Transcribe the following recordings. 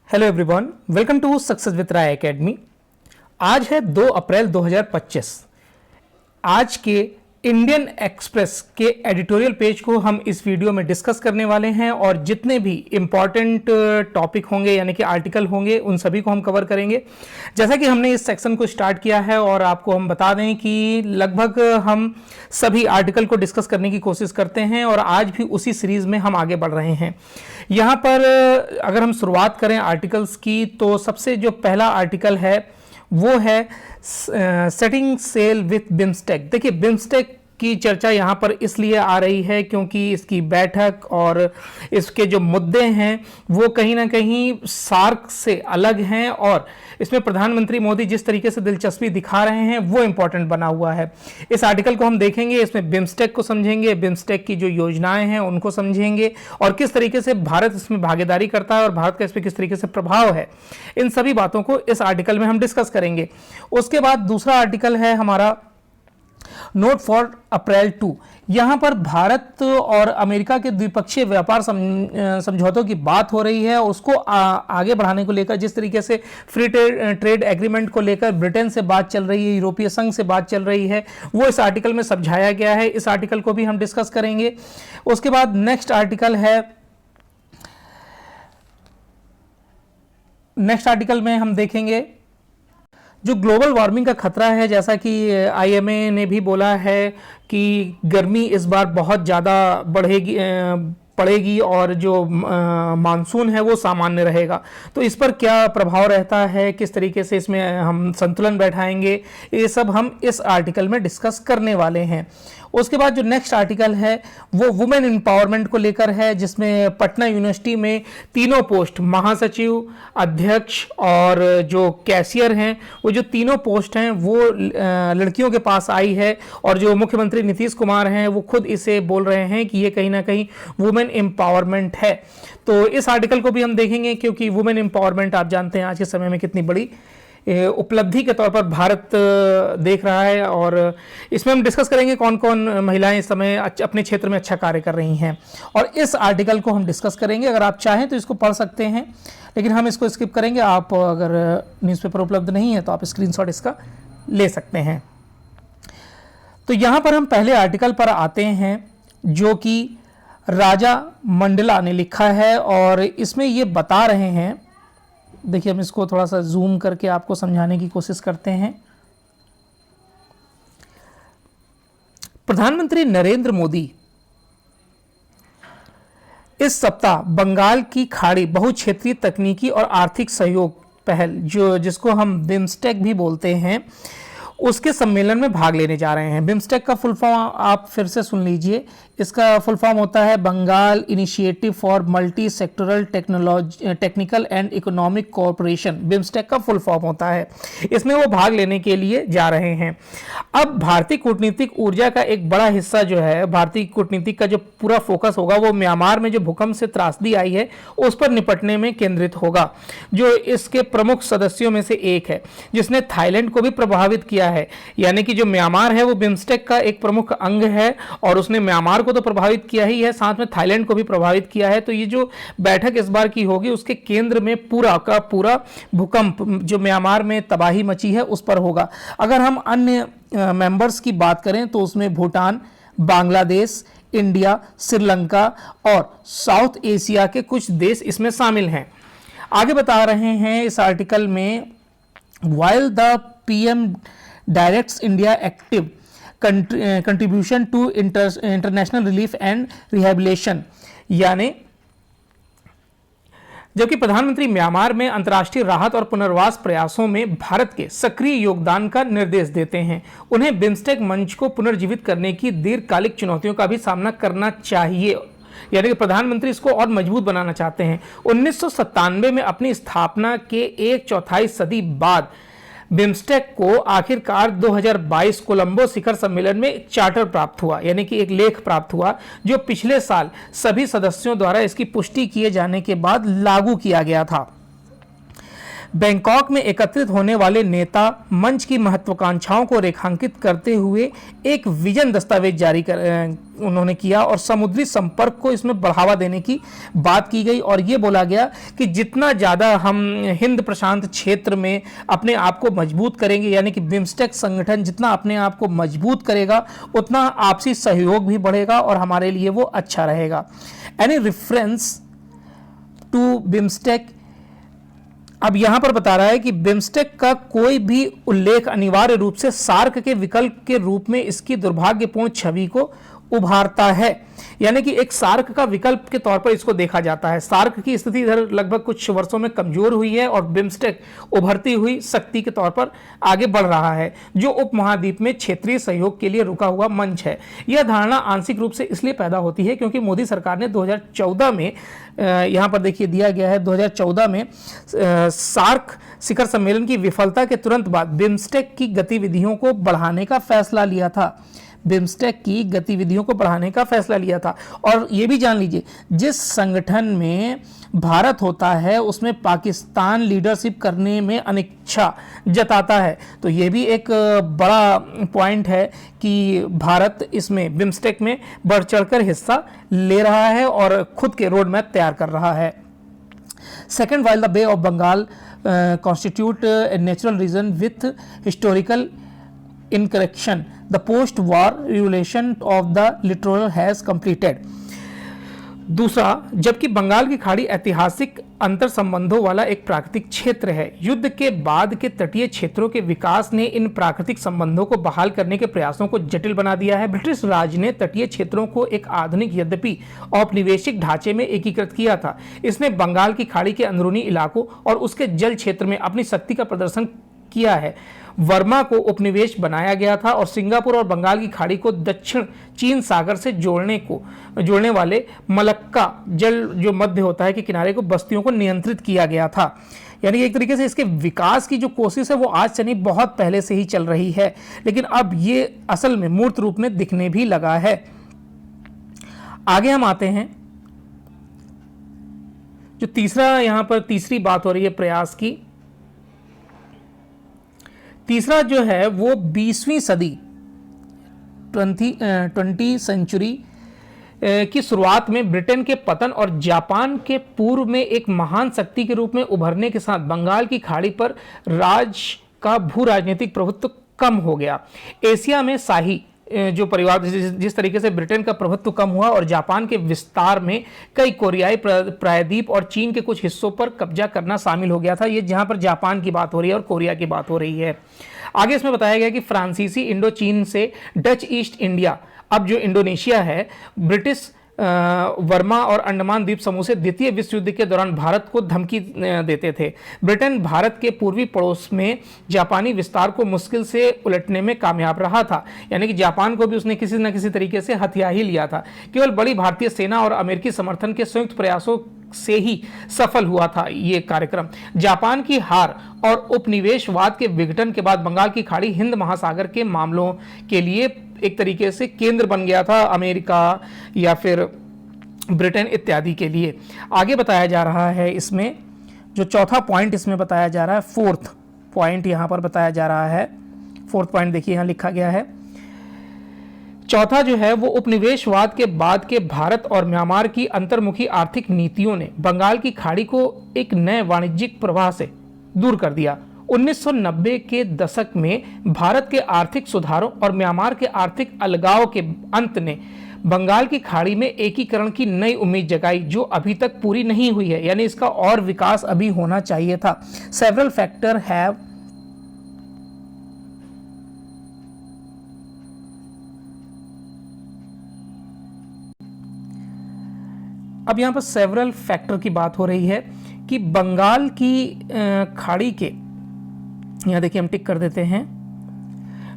Hello everyone, welcome to Success with Rai Academy. आज है 2 April 2025। आज के इंडियन एक्सप्रेस के एडिटोरियल पेज को हम इस वीडियो में डिस्कस करने वाले हैं और जितने भी इंपॉर्टेंट टॉपिक होंगे यानी कि आर्टिकल होंगे उन सभी को हम कवर करेंगे। जैसा कि हमने इस सेक्शन को स्टार्ट किया है और आपको हम बता दें कि लगभग हम सभी आर्टिकल को डिस्कस करने की कोशिश करते हैं और आज भी उसी सीरीज में हम आगे बढ़ रहे हैं। यहाँ पर अगर हम शुरुआत करें आर्टिकल्स की तो सबसे जो पहला आर्टिकल है वो है सेटिंग सेल विथ बिम्स्टेक। देखिए, बिम्स्टेक की चर्चा यहाँ पर इसलिए आ रही है क्योंकि इसकी बैठक और इसके जो मुद्दे हैं वो कहीं ना कहीं सार्क से अलग हैं और इसमें प्रधानमंत्री मोदी जिस तरीके से दिलचस्पी दिखा रहे हैं वो इम्पोर्टेंट बना हुआ है। इस आर्टिकल को हम देखेंगे, इसमें बिम्स्टेक को समझेंगे, बिम्स्टेक की जो योजनाएं हैं उनको समझेंगे और किस तरीके से भारत इसमें भागीदारी करता है और भारत का इस पर किस तरीके से प्रभाव है, इन सभी बातों को इस आर्टिकल में हम डिस्कस करेंगे। उसके बाद दूसरा आर्टिकल है हमारा नोट फॉर अप्रैल 2। यहां पर भारत और अमेरिका के द्विपक्षीय व्यापार समझौतों की बात हो रही है। उसको आगे बढ़ाने को लेकर जिस तरीके से फ्री ट्रेड एग्रीमेंट को लेकर ब्रिटेन से बात चल रही है, यूरोपीय संघ से बात चल रही है, वो इस आर्टिकल में समझाया गया है। इस आर्टिकल को भी हम डिस्कस करेंगे। उसके बाद नेक्स्ट आर्टिकल में हम देखेंगे जो ग्लोबल वार्मिंग का खतरा है। जैसा कि आईएमए ने भी बोला है कि गर्मी इस बार बहुत ज़्यादा पड़ेगी और जो मानसून है वो सामान्य रहेगा। तो इस पर क्या प्रभाव रहता है, किस तरीके से इसमें हम संतुलन बैठाएंगे, ये सब हम इस आर्टिकल में डिस्कस करने वाले हैं। उसके बाद जो नेक्स्ट आर्टिकल है वो वुमेन एम्पावरमेंट को लेकर है, जिसमें पटना यूनिवर्सिटी में तीनों पोस्ट, महासचिव, अध्यक्ष और जो कैशियर हैं, वो जो तीनों पोस्ट हैं वो लड़कियों के पास आई है और जो मुख्यमंत्री नीतीश कुमार हैं वो खुद इसे बोल रहे हैं कि ये कहीं ना कहीं वुमेन एम्पावरमेंट है। तो इस आर्टिकल को भी हम देखेंगे क्योंकि वुमेन एम्पावरमेंट आप जानते हैं आज के समय में कितनी बड़ी उपलब्धि के तौर पर भारत देख रहा है और इसमें हम डिस्कस करेंगे कौन कौन महिलाएं इस समय अपने क्षेत्र में अच्छा कार्य कर रही हैं और इस आर्टिकल को हम डिस्कस करेंगे। अगर आप चाहें तो इसको पढ़ सकते हैं, लेकिन हम इसको स्किप करेंगे। आप अगर न्यूज़पेपर उपलब्ध नहीं है तो आप स्क्रीनशॉट इसका ले सकते हैं। तो यहाँ पर हम पहले आर्टिकल पर आते हैं जो कि राजा मंडला ने लिखा है और इसमें ये बता रहे हैं, देखिए हम इसको थोड़ा सा जूम करके आपको समझाने की कोशिश करते हैं। प्रधानमंत्री नरेंद्र मोदी इस सप्ताह बंगाल की खाड़ी बहुक्षेत्रीय तकनीकी और आर्थिक सहयोग पहल जिसको हम बिम्स्टेक भी बोलते हैं, उसके सम्मेलन में भाग लेने जा रहे हैं। बिम्स्टेक का फुल फॉर्म आप फिर से सुन लीजिए। इसका फुल फॉर्म होता है Bengal initiative for multi sectoral technical and economic cooperation. BIMSTEC का फुल फॉर्म होता है। इसमें वो भाग लेने के लिए जा रहे हैं। अब भारतीय कूटनीतिक ऊर्जा का एक बड़ा हिस्सा जो है, भारतीय कूटनीतिक का जो पूरा फोकस होगा वो म्यांमार में जो भूकंप से त्रासदी आई है उस पर निपटने में केंद्रित होगा, जो इसके प्रमुख सदस्यों में से एक है, जिसने थाईलैंड को भी प्रभावित किया है। यानी कि जो म्यांमार है वो बिम्स्टेक का एक प्रमुख अंग है और उसने म्यांमार को तो प्रभावित किया ही है, साथ में थाईलैंड को भी प्रभावित किया है। तो ये जो बैठक इस बार की होगी उसके केंद्र में पूरा का पूरा भूकंप जो म्यांमार में तबाही मची है उस पर होगा। अगर हम अन्य मेंबर्स की बात करें तो उसमें भूटान, बांग्लादेश, इंडिया, श्रीलंका और साउथ एशिया के कुछ देश इसमें शामिल हैं। आगे बता रहे हैं इस आर्टिकल में, while the PM directs India active contribution to international relief and rehabilitation, यानी जबकि प्रधानमंत्री म्यांमार में अंतर्राष्ट्रीय राहत और पुनर्वास प्रयासों में भारत के सक्रिय योगदान का निर्देश देते हैं, उन्हें बिम्स्टेक मंच को पुनर्जीवित करने की दीर्घकालिक चुनौतियों का भी सामना करना चाहिए। यानी कि प्रधानमंत्री इसको और मजबूत बनाना चाहते हैं। 1997 में अपनी स्थापना के एक चौथाई सदी बाद बिम्स्टेक को आखिरकार 2022 कोलंबो शिखर सम्मेलन में एक चार्टर प्राप्त हुआ, यानी कि एक लेख प्राप्त हुआ, जो पिछले साल सभी सदस्यों द्वारा इसकी पुष्टि किए जाने के बाद लागू किया गया था। बैंकॉक में एकत्रित होने वाले नेता मंच की महत्वाकांक्षाओं को रेखांकित करते हुए एक विजन दस्तावेज जारी कर उन्होंने किया और समुद्री संपर्क को इसमें बढ़ावा देने की बात की गई और ये बोला गया कि जितना ज़्यादा हम हिंद प्रशांत क्षेत्र में अपने आप को मजबूत करेंगे, यानी कि बिम्स्टेक संगठन जितना अपने आप को मजबूत करेगा उतना आपसी सहयोग भी बढ़ेगा और हमारे लिए वो अच्छा रहेगा। एनी रेफरेंस टू बिम्स्टेक, अब यहां पर बता रहा है कि बिम्स्टेक का कोई भी उल्लेख अनिवार्य रूप से सार्क के विकल्प के रूप में इसकी दुर्भाग्यपूर्ण छवि को उभारता है, यानी कि एक सार्क का विकल्प के तौर पर इसको देखा जाता है। सार्क की स्थिति इधर लगभग कुछ वर्षों में कमजोर हुई है और बिम्स्टेक उभरती हुई शक्ति के तौर पर आगे बढ़ रहा है, जो उपमहाद्वीप में क्षेत्रीय सहयोग के लिए रुका हुआ मंच है। यह धारणा आंशिक रूप से इसलिए पैदा होती है क्योंकि मोदी सरकार ने 2014 में, यहाँ पर देखिए दिया गया है, 2014 में सार्क शिखर सम्मेलन की विफलता के तुरंत बाद बिम्स्टेक की गतिविधियों को बढ़ाने का फैसला लिया था। बिम्स्टेक की गतिविधियों को बढ़ाने का फैसला लिया था। और ये भी जान लीजिए, जिस संगठन में भारत होता है उसमें पाकिस्तान लीडरशिप करने में अनिच्छा जताता है, तो ये भी एक बड़ा पॉइंट है कि भारत इसमें बिम्स्टेक में बढ़ चढ़कर हिस्सा ले रहा है और खुद के रोड मैप तैयार कर रहा है। Second, while the Bay of Bengal constitute a natural region with historical incorrection, the post-war regulation of the littoral has completed. दूसरा, जबकि बंगाल की खाड़ी ऐतिहासिक अंतर संबंधों वाला एक प्राकृतिक क्षेत्र है, युद्ध के बाद के तटीय क्षेत्रों के विकास ने इन प्राकृतिक संबंधों को बहाल करने के प्रयासों को जटिल बना दिया है। ब्रिटिश राज ने तटीय क्षेत्रों को एक आधुनिक यद्यपि औपनिवेशिक ढांचे में एकीकृत किया था। इसने बंगाल की खाड़ी के अंदरूनी इलाकों और उसके जल क्षेत्र में अपनी शक्ति का प्रदर्शन किया है। वर्मा को उपनिवेश बनाया गया था और सिंगापुर और बंगाल की खाड़ी को दक्षिण चीन सागर से जोड़ने वाले मलक्का जल जो मध्य होता है के किनारे को बस्तियों को नियंत्रित किया गया था। यानी एक तरीके से इसके विकास की जो कोशिश है वो आज से नहीं, बहुत पहले से ही चल रही है, लेकिन अब ये असल में मूर्त रूप में दिखने भी लगा है। आगे हम आते हैं, जो तीसरा यहाँ पर तीसरी बात हो रही है प्रयास की। तीसरा जो है वो 20वीं सदी 20वीं सेंचुरी की शुरुआत में ब्रिटेन के पतन और जापान के पूर्व में एक महान शक्ति के रूप में उभरने के साथ बंगाल की खाड़ी पर राज का भू राजनीतिक प्रभुत्व कम हो गया। एशिया में शाही जो परिवार जिस तरीके से ब्रिटेन का प्रभुत्व कम हुआ और जापान के विस्तार में कई कोरियाई प्रायद्वीप और चीन के कुछ हिस्सों पर कब्जा करना शामिल हो गया था। ये जहां पर जापान की बात हो रही है और कोरिया की बात हो रही है। आगे इसमें बताया गया कि फ्रांसीसी इंडो चीन से डच ईस्ट इंडिया, अब जो इंडोनेशिया है, ब्रिटिश वर्मा और अंडमान द्वीप समूह से द्वितीय विश्व युद्ध के दौरान भारत को धमकी देते थे। ब्रिटेन भारत के पूर्वी पड़ोस में जापानी विस्तार को मुश्किल से उलटने में कामयाब रहा था, यानी कि जापान को भी उसने किसी न किसी तरीके से हथिया ही लिया था। केवल बड़ी भारतीय सेना और अमेरिकी समर्थन के संयुक्त प्रयासों से ही सफल हुआ था ये कार्यक्रम। जापान की हार और उपनिवेशवाद के विघटन के बाद बंगाल की खाड़ी हिंद महासागर के मामलों के लिए एक तरीके से केंद्र बन गया था, अमेरिका या फिर ब्रिटेन इत्यादि के लिए। आगे बताया जा रहा है इसमें जो चौथा पॉइंट इसमें बताया जा रहा है, फोर्थ पॉइंट यहाँ पर बताया जा रहा है। फोर्थ पॉइंट देखिए यहाँ लिखा गया है, चौथा जो है वो उपनिवेशवाद के बाद के भारत और म्यांमार की अंतर्मुखी आर्थिक नीतियों ने बंगाल की खाड़ी को एक नए वाणिज्यिक प्रवाह से दूर कर दिया। 1990 के दशक में भारत के आर्थिक सुधारों और म्यांमार के आर्थिक अलगाव के अंत ने बंगाल की खाड़ी में एकीकरण की नई उम्मीद जगाई, जो अभी तक पूरी नहीं हुई है, यानी इसका और विकास अभी होना चाहिए था। सेवरल फैक्टर हैव अब यहां पर सेवरल फैक्टर की बात हो रही है कि बंगाल की खाड़ी के, यहां देखिए हम टिक कर देते हैं,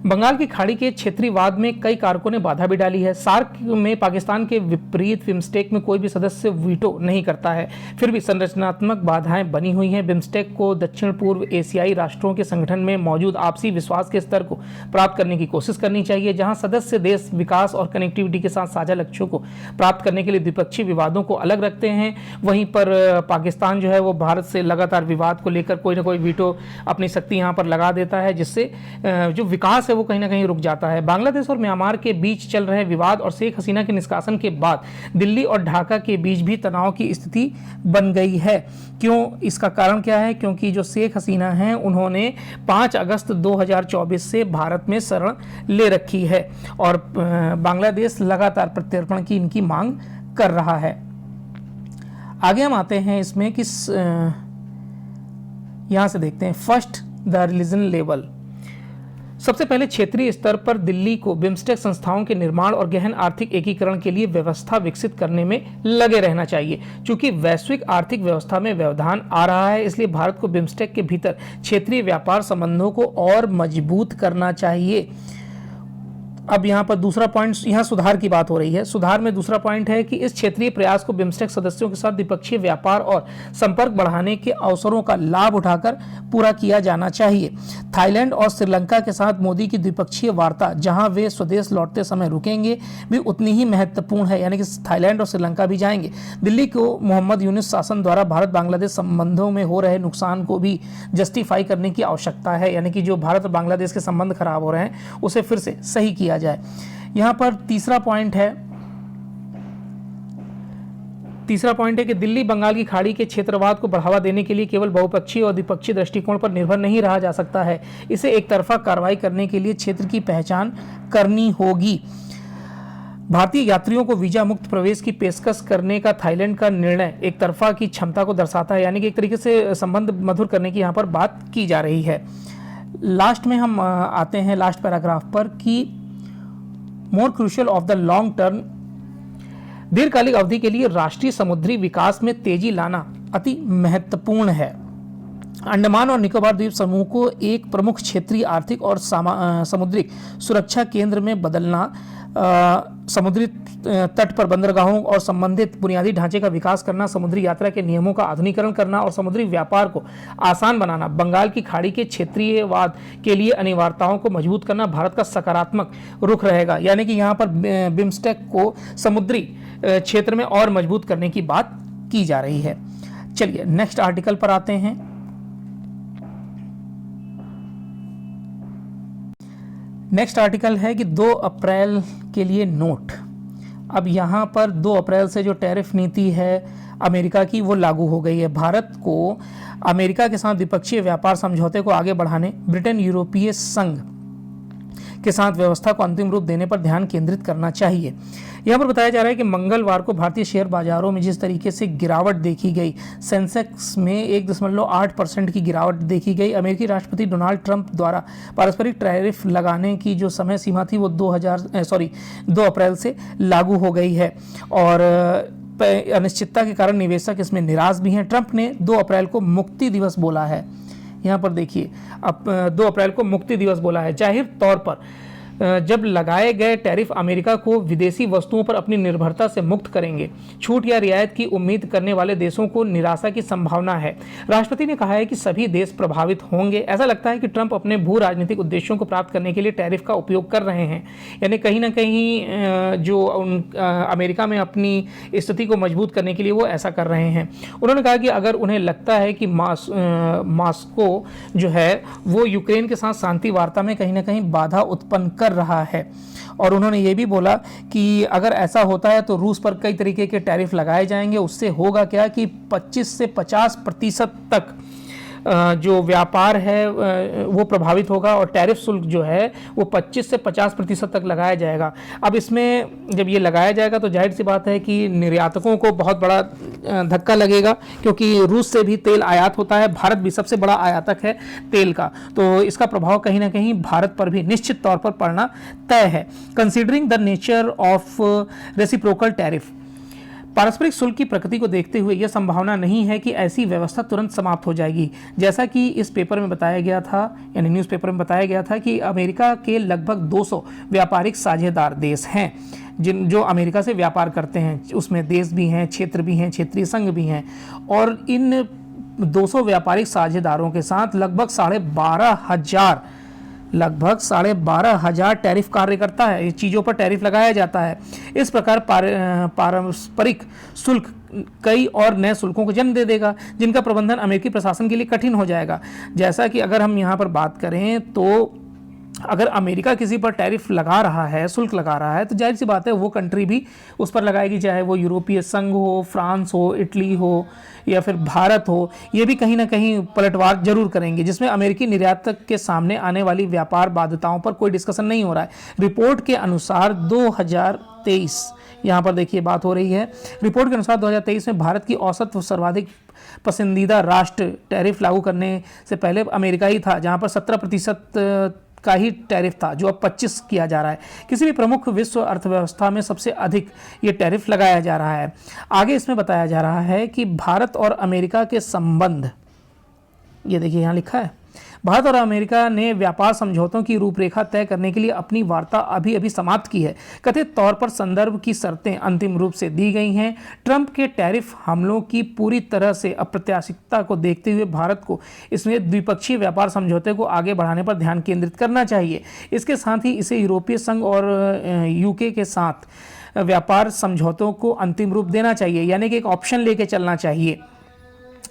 बंगाल की खाड़ी के क्षेत्रीवाद में कई कारकों ने बाधा भी डाली है। सार्क में पाकिस्तान के विपरीत बिम्स्टेक में कोई भी सदस्य वीटो नहीं करता है, फिर भी संरचनात्मक बाधाएं बनी हुई हैं। बिम्स्टेक को दक्षिण पूर्व एशियाई राष्ट्रों के संगठन में मौजूद आपसी विश्वास के स्तर को प्राप्त करने की कोशिश करनी चाहिए, जहां सदस्य देश विकास और कनेक्टिविटी के साथ साझा लक्ष्यों को प्राप्त करने के लिए द्विपक्षीय विवादों को अलग रखते हैं। वहीं पर पाकिस्तान जो है वो भारत से लगातार विवाद को लेकर कोई ना कोई वीटो अपनी शक्ति यहाँ पर लगा देता है, जिससे जो विकास है वो कहीं ना कहीं रुक जाता है। बांग्लादेश और म्यांमार के बीच चल रहे विवाद और शेख हसीना के निष्कासन के बाद दिल्ली और ढाका के बीच भी तनाव की स्थिति बन गई है। क्यों? इसका कारण क्या है? क्योंकि जो शेख हसीना हैं उन्होंने 5 अगस्त 2024 से भारत में शरण ले रखी है और बांग्लादेश लगातार प्रत्यर्पण की इनकी मांग कर रहा है। आगे हम आते हैं इसमें कि यहां से देखते हैं फर्स्ट द रिलीजन लेवल। सबसे पहले क्षेत्रीय स्तर पर दिल्ली को बिम्स्टेक संस्थाओं के निर्माण और गहन आर्थिक एकीकरण के लिए व्यवस्था विकसित करने में लगे रहना चाहिए। चूंकि वैश्विक आर्थिक व्यवस्था में व्यवधान आ रहा है, इसलिए भारत को बिम्स्टेक के भीतर क्षेत्रीय व्यापार संबंधों को और मजबूत करना चाहिए। अब यहाँ पर दूसरा पॉइंट, यहाँ सुधार की बात हो रही है। सुधार में दूसरा पॉइंट है कि इस क्षेत्रीय प्रयास को बिम्स्टेक सदस्यों के साथ द्विपक्षीय व्यापार और संपर्क बढ़ाने के अवसरों का लाभ उठाकर पूरा किया जाना चाहिए। थाईलैंड और श्रीलंका के साथ मोदी की द्विपक्षीय वार्ता, जहां वे स्वदेश लौटते समय रुकेंगे, भी उतनी ही महत्वपूर्ण है, यानी कि थाईलैंड और श्रीलंका भी जाएंगे। दिल्ली को मोहम्मद यूनुस शासन द्वारा भारत बांग्लादेश संबंधों में हो रहे नुकसान को भी जस्टिफाई करने की आवश्यकता है, यानी कि जो भारत और बांग्लादेश के संबंध खराब हो रहे हैं उसे फिर से सही किया जाए। यहां पर तीसरा पॉइंट है कि दिल्ली बंगाल की खाड़ी के क्षेत्रवाद को बढ़ावा देने के लिए केवल बहुपक्षीय और द्विपक्षीय दृष्टिकोण पर निर्भर नहीं रहा जा सकता है। इसे एक तरफा कार्रवाई करने के लिए क्षेत्र की पहचान करनी होगी। भारतीय यात्रियों को वीजा मुक्त प्रवेश की पेशकश करने का थाईलैंड का निर्णय एक तरफा की क्षमता को दर्शाता है, यानी कि एक तरीके से संबंध मधुर करने की यहाँ पर बात की जा रही है। लास्ट में हम आते हैं लास्ट पैराग्राफ पर कि more crucial of the long term, दीर्घकालिक अवधि के लिए राष्ट्रीय समुद्री विकास में तेजी लाना अति महत्वपूर्ण है। अंडमान और निकोबार द्वीप समूह को एक प्रमुख क्षेत्रीय आर्थिक और समुद्री सुरक्षा केंद्र में बदलना, समुद्री तट पर बंदरगाहों और संबंधित बुनियादी ढांचे का विकास करना, समुद्री यात्रा के नियमों का आधुनिकीकरण करना और समुद्री व्यापार को आसान बनाना, बंगाल की खाड़ी के क्षेत्रीयवाद के लिए अनिवार्यताओं को मजबूत करना भारत का सकारात्मक रुख रहेगा। यानी कि यहाँ पर बिम्स्टेक को समुद्री क्षेत्र में और मजबूत करने की बात की जा रही है। चलिए नेक्स्ट आर्टिकल पर आते हैं। नेक्स्ट आर्टिकल है कि 2 अप्रैल के लिए नोट। अब यहाँ पर 2 अप्रैल से जो टैरिफ नीति है अमेरिका की वो लागू हो गई है। भारत को अमेरिका के साथ द्विपक्षीय व्यापार समझौते को आगे बढ़ाने, ब्रिटेन यूरोपीय संघ के साथ व्यवस्था को अंतिम रूप देने पर ध्यान केंद्रित करना चाहिए। यहाँ पर बताया जा रहा है कि मंगलवार को भारतीय शेयर बाजारों में जिस तरीके से गिरावट देखी गई, सेंसेक्स में 1.8% की गिरावट देखी गई। अमेरिकी राष्ट्रपति डोनाल्ड ट्रंप द्वारा पारस्परिक टैरिफ लगाने की जो समय सीमा थी वो 2 अप्रैल से लागू हो गई है और अनिश्चितता के कारण निवेशक इसमें निराश भी हैं। ट्रंप ने 2 अप्रैल को मुक्ति दिवस बोला है। यहाँ पर देखिए, अब 2 अप्रैल को मुक्ति दिवस बोला है। जाहिर तौर पर जब लगाए गए टैरिफ अमेरिका को विदेशी वस्तुओं पर अपनी निर्भरता से मुक्त करेंगे। छूट या रियायत की उम्मीद करने वाले देशों को निराशा की संभावना है। राष्ट्रपति ने कहा है कि सभी देश प्रभावित होंगे। ऐसा लगता है कि ट्रंप अपने भू राजनीतिक उद्देश्यों को प्राप्त करने के लिए टैरिफ का उपयोग कर रहे हैं, यानी कहीं ना कहीं जो अमेरिका में अपनी स्थिति को मजबूत करने के लिए वो ऐसा कर रहे हैं। उन्होंने कहा कि अगर उन्हें लगता है कि मॉस्को जो है वो यूक्रेन के साथ शांति वार्ता में कहीं ना कहीं बाधा उत्पन्न कर रहा है, और उन्होंने ये भी बोला कि अगर ऐसा होता है तो रूस पर कई तरीके के टैरिफ लगाए जाएंगे। उससे होगा क्या कि 25 से 50% तक जो व्यापार है वो प्रभावित होगा और टैरिफ शुल्क जो है वो 25 से 50% तक लगाया जाएगा। अब इसमें जब ये लगाया जाएगा तो जाहिर सी बात है कि निर्यातकों को बहुत बड़ा धक्का लगेगा, क्योंकि रूस से भी तेल आयात होता है। भारत भी सबसे बड़ा आयातक है तेल का, तो इसका प्रभाव कहीं ना कहीं भारत पर भी निश्चित तौर पर पड़ना तय है। Considering the nature of reciprocal tariff, पारस्परिक शुल्क की प्रकृति को देखते हुए यह संभावना नहीं है कि ऐसी व्यवस्था तुरंत समाप्त हो जाएगी। जैसा कि इस पेपर में बताया गया था, यानी न्यूज़पेपर में बताया गया था कि अमेरिका के लगभग 200 व्यापारिक साझेदार देश हैं जो अमेरिका से व्यापार करते हैं। उसमें देश भी हैं, क्षेत्र भी हैं, क्षेत्रीय संघ भी हैं, और इन 200 व्यापारिक साझेदारों के साथ लगभग 12,500 टैरिफ कार्य करता है। इस चीज़ों पर टैरिफ लगाया जाता है। इस प्रकार पारस्परिक शुल्क कई और नए शुल्कों को जन्म दे देगा, जिनका प्रबंधन अमेरिकी प्रशासन के लिए कठिन हो जाएगा। जैसा कि अगर हम यहाँ पर बात करें तो अगर अमेरिका किसी पर टैरिफ लगा रहा है, शुल्क लगा रहा है, तो जाहिर सी बात है वो कंट्री भी उस पर लगाएगी, चाहे वो यूरोपीय संघ हो, फ्रांस हो, इटली हो या फिर भारत हो। ये भी कहीं ना कहीं पलटवार जरूर करेंगे, जिसमें अमेरिकी निर्यातक के सामने आने वाली व्यापार बाध्यताओं पर कोई डिस्कशन नहीं हो रहा है। रिपोर्ट के अनुसार 2023, यहाँ पर देखिए बात हो रही है, रिपोर्ट के अनुसार 2023 में भारत की औसत व सर्वाधिक पसंदीदा राष्ट्र टैरिफ लागू करने से पहले अमेरिका ही था, जहाँ पर 17% का ही टैरिफ था, जो अब 25 किया जा रहा है। किसी भी प्रमुख विश्व अर्थव्यवस्था में सबसे अधिक ये टैरिफ लगाया जा रहा है। आगे इसमें बताया जा रहा है कि भारत और अमेरिका के संबंध, ये देखिए यहाँ लिखा है, भारत और अमेरिका ने व्यापार समझौतों की रूपरेखा तय करने के लिए अपनी वार्ता अभी समाप्त की है। कथित तौर पर संदर्भ की शर्तें अंतिम रूप से दी गई हैं। ट्रंप के टैरिफ हमलों की पूरी तरह से अप्रत्याशितता को देखते हुए भारत को इसमें द्विपक्षीय व्यापार समझौते को आगे बढ़ाने पर ध्यान केंद्रित करना चाहिए। इसके साथ ही इसे यूरोपीय संघ और यूके के साथ व्यापार समझौतों को अंतिम रूप देना चाहिए, यानी कि एक ऑप्शन लेके चलना चाहिए।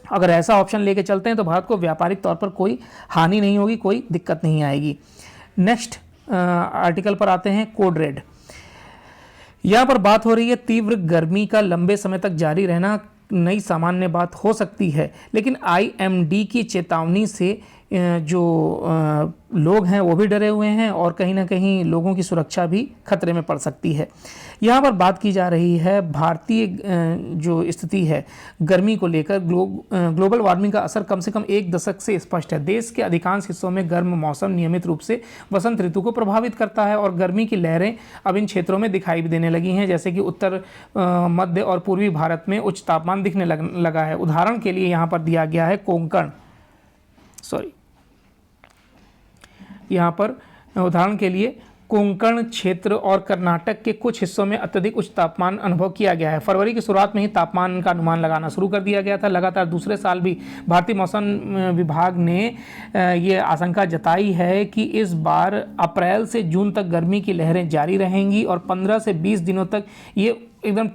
अगर ऐसा ऑप्शन लेके चलते हैं तो भारत को व्यापारिक तौर पर कोई हानि नहीं होगी, कोई दिक्कत नहीं आएगी। नेक्स्ट आर्टिकल पर आते हैं, कोड रेड। यहाँ पर बात हो रही है तीव्र गर्मी का लंबे समय तक जारी रहना नई सामान्य बात हो सकती है, लेकिन IMD की चेतावनी से जो लोग हैं वो भी डरे हुए हैं और कहीं ना कहीं लोगों की सुरक्षा भी खतरे में पड़ सकती है। यहाँ पर बात की जा रही है भारतीय जो स्थिति है गर्मी को लेकर, ग्लोबल वार्मिंग का असर कम से कम एक दशक से स्पष्ट है। देश के अधिकांश हिस्सों में गर्म मौसम नियमित रूप से वसंत ऋतु को प्रभावित करता है और गर्मी की लहरें अब इन क्षेत्रों में दिखाई भी देने लगी हैं, जैसे कि उत्तर मध्य और पूर्वी भारत में उच्च तापमान दिखने लगा है। उदाहरण के लिए यहाँ पर दिया गया है यहाँ पर उदाहरण के लिए कोंकण क्षेत्र और कर्नाटक के कुछ हिस्सों में अत्यधिक उच्च तापमान अनुभव किया गया है। फरवरी की शुरुआत में ही तापमान का अनुमान लगाना शुरू कर दिया गया था। लगातार दूसरे साल भी भारतीय मौसम विभाग ने ये आशंका जताई है कि इस बार अप्रैल से जून तक गर्मी की लहरें जारी रहेंगी और 15 से 20 दिनों तक ये एकदम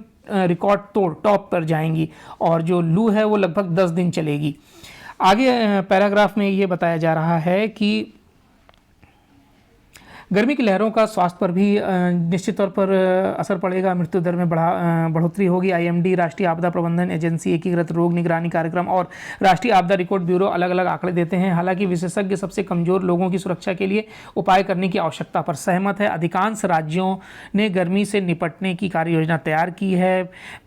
रिकॉर्ड तोड़ टॉप पर जाएंगी और जो लू है वो लगभग 10 दिन चलेगी। आगे पैराग्राफ में ये बताया जा रहा है कि गर्मी की लहरों का स्वास्थ्य पर भी निश्चित तौर पर असर पड़ेगा। मृत्यु दर में बढ़ोतरी होगी। IMD, राष्ट्रीय आपदा प्रबंधन एजेंसी, एकीकृत रोग निगरानी कार्यक्रम और राष्ट्रीय आपदा रिकॉर्ड ब्यूरो अलग अलग आंकड़े देते हैं। हालांकि विशेषज्ञ सबसे कमजोर लोगों की सुरक्षा के लिए उपाय करने की आवश्यकता पर सहमत है। अधिकांश राज्यों ने गर्मी से निपटने की कार्य योजना तैयार की है।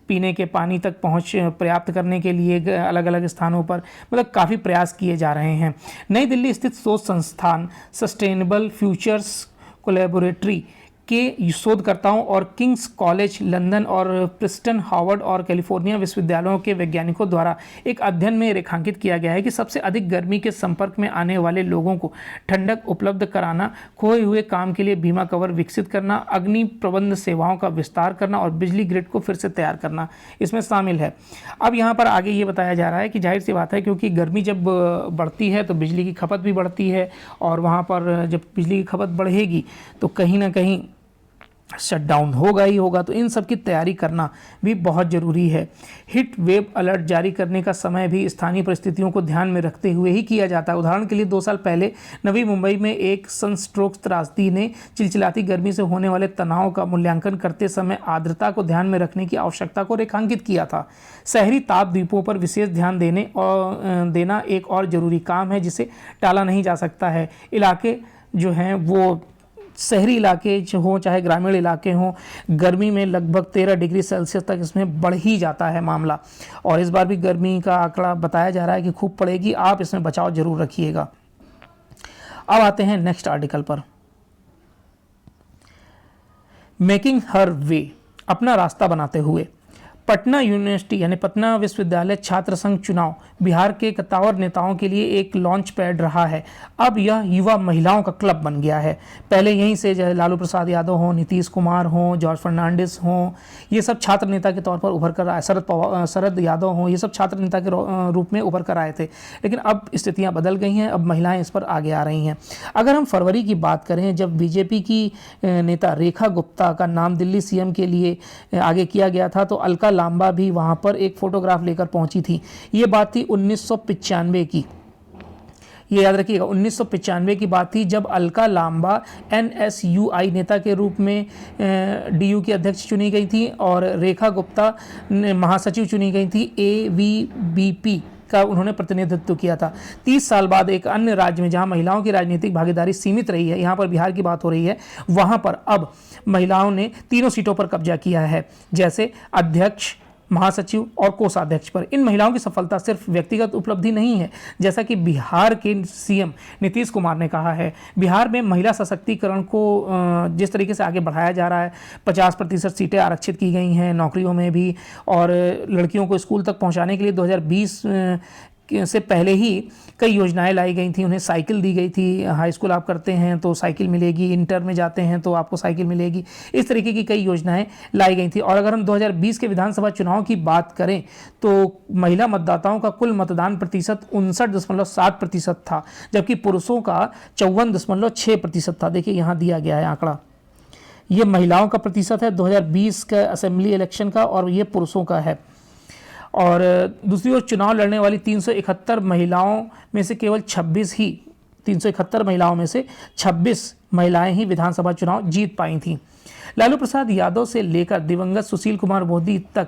पीने के पानी तक पहुंच प्राप्त करने के लिए अलग अलग स्थानों पर मतलब काफ़ी प्रयास किए जा रहे हैं। नई दिल्ली स्थित शोध संस्थान सस्टेनेबल फ्यूचर्स कोलैबोरेटरी के शोधकर्ताओं और किंग्स कॉलेज लंदन और प्रिंसटन, हार्वर्ड और कैलिफोर्निया विश्वविद्यालयों के वैज्ञानिकों द्वारा एक अध्ययन में रेखांकित किया गया है कि सबसे अधिक गर्मी के संपर्क में आने वाले लोगों को ठंडक उपलब्ध कराना, खोए हुए काम के लिए बीमा कवर विकसित करना, अग्नि प्रबंध सेवाओं का विस्तार करना और बिजली ग्रिड को फिर से तैयार करना इसमें शामिल है। अब यहाँ पर आगे ये बताया जा रहा है कि जाहिर सी बात है क्योंकि गर्मी जब बढ़ती है तो बिजली की खपत भी बढ़ती है और वहाँ पर जब बिजली की खपत बढ़ेगी तो कहीं ना कहीं शटडाउन होगा ही होगा। तो इन सब की तैयारी करना भी बहुत ज़रूरी है। हीट वेव अलर्ट जारी करने का समय भी स्थानीय परिस्थितियों को ध्यान में रखते हुए ही किया जाता है। उदाहरण के लिए 2 साल पहले नवी मुंबई में एक सनस्ट्रोक त्रासदी ने चिलचिलाती गर्मी से होने वाले तनाव का मूल्यांकन करते समय आर्द्रता को ध्यान में रखने की आवश्यकता को रेखांकित किया था। शहरी ताप द्वीपों पर विशेष ध्यान देना एक और ज़रूरी काम है जिसे टाला नहीं जा सकता है। इलाके जो हैं वो शहरी इलाके हों चाहे ग्रामीण इलाके हों, गर्मी में लगभग 13 डिग्री सेल्सियस तक इसमें बढ़ ही जाता है मामला। और इस बार भी गर्मी का आंकड़ा बताया जा रहा है कि खूब पड़ेगी। आप इसमें बचाव जरूर रखिएगा। अब आते हैं नेक्स्ट आर्टिकल पर, मेकिंग हर वे, अपना रास्ता बनाते हुए। पटना यूनिवर्सिटी यानी पटना विश्वविद्यालय छात्र संघ चुनाव बिहार के कद्दावर नेताओं के लिए एक लॉन्च पैड रहा है। अब यह युवा महिलाओं का क्लब बन गया है। पहले यहीं से जो लालू प्रसाद यादव हों, नीतीश कुमार हों, जॉर्ज फर्नांडिस हों, ये सब छात्र नेता के तौर पर उभर कर आए, शरद यादव हों, ये सब छात्र नेता के रूप में उभर कर आए थे। लेकिन अब स्थितियाँ बदल गई हैं, अब महिलाएँ इस पर आगे आ रही हैं। अगर हम फरवरी की बात करें, जब बीजेपी की नेता रेखा गुप्ता का नाम दिल्ली सीएम के लिए आगे किया गया था, तो अलका लांबा भी वहां पर एक फोटोग्राफ लेकर पहुंची थी। ये बात थी 1995 की, ये याद रखिएगा, 1995 की बात थी, जब अलका लांबा NSUI नेता के रूप में DU की अध्यक्ष चुनी गई थी और रेखा गुप्ता महासचिव चुनी गई थी। AVBP का उन्होंने प्रतिनिधित्व किया था। 30 साल बाद एक अन्य राज्य में जहां महिलाओं की राजनीतिक भागीदारी सीमित रही है, यहां पर बिहार की बात हो रही है, वहां पर अब महिलाओं ने तीनों सीटों पर कब्जा किया है, जैसे अध्यक्ष, महासचिव और कोषाध्यक्ष पर। इन महिलाओं की सफलता सिर्फ व्यक्तिगत उपलब्धि नहीं है। जैसा कि बिहार के सीएम नीतीश कुमार ने कहा है, बिहार में महिला सशक्तिकरण को जिस तरीके से आगे बढ़ाया जा रहा है, 50% सीटें आरक्षित की गई हैं नौकरियों में भी, और लड़कियों को स्कूल तक पहुंचाने के लिए 2020 से पहले ही कई योजनाएं लाई गई थी। उन्हें साइकिल दी गई थी, हाई स्कूल आप करते हैं तो साइकिल मिलेगी, इंटर में जाते हैं तो आपको साइकिल मिलेगी, इस तरीके की कई योजनाएं लाई गई थी। और अगर हम 2020 के विधानसभा चुनाव की बात करें तो महिला मतदाताओं का कुल मतदान प्रतिशत 59.7% था, जबकि पुरुषों का 54.6% था। देखिए यहाँ दिया गया है आंकड़ा, ये महिलाओं का प्रतिशत है 2020 का असेंबली इलेक्शन का, और ये पुरुषों का है। और दूसरी ओर चुनाव लड़ने वाली 371 महिलाओं में से केवल 26 ही 371 महिलाओं में से 26 महिलाएं ही विधानसभा चुनाव जीत पाई थीं। लालू प्रसाद यादव से लेकर दिवंगत सुशील कुमार मोदी तक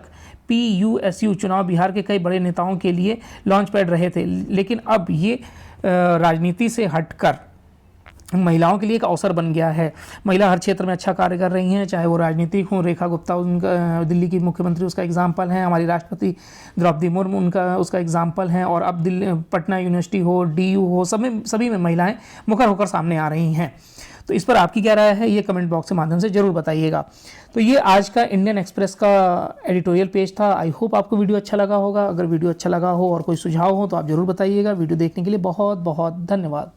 PUSU चुनाव बिहार के कई बड़े नेताओं के लिए लॉन्च पैड रहे थे, लेकिन अब ये राजनीति से हटकर महिलाओं के लिए एक अवसर बन गया है। महिला हर क्षेत्र में अच्छा कार्य कर रही हैं, चाहे वो राजनीतिक हों, रेखा गुप्ता उनका दिल्ली की मुख्यमंत्री उसका एग्जाम्पल हैं, हमारी राष्ट्रपति द्रौपदी मुर्मू उसका एग्जाम्पल हैं, और अब दिल्ली पटना यूनिवर्सिटी हो, DU हो, सभी में महिलाएं मुखर होकर सामने आ रही हैं। तो इस पर आपकी क्या राय है, ये कमेंट बॉक्स के माध्यम से जरूर बताइएगा। तो ये आज का इंडियन एक्सप्रेस का एडिटोरियल पेज था। आई होप आपको वीडियो अच्छा लगा होगा। अगर वीडियो अच्छा लगा हो और कोई सुझाव हो तो आप जरूर बताइएगा। वीडियो देखने के लिए बहुत बहुत धन्यवाद।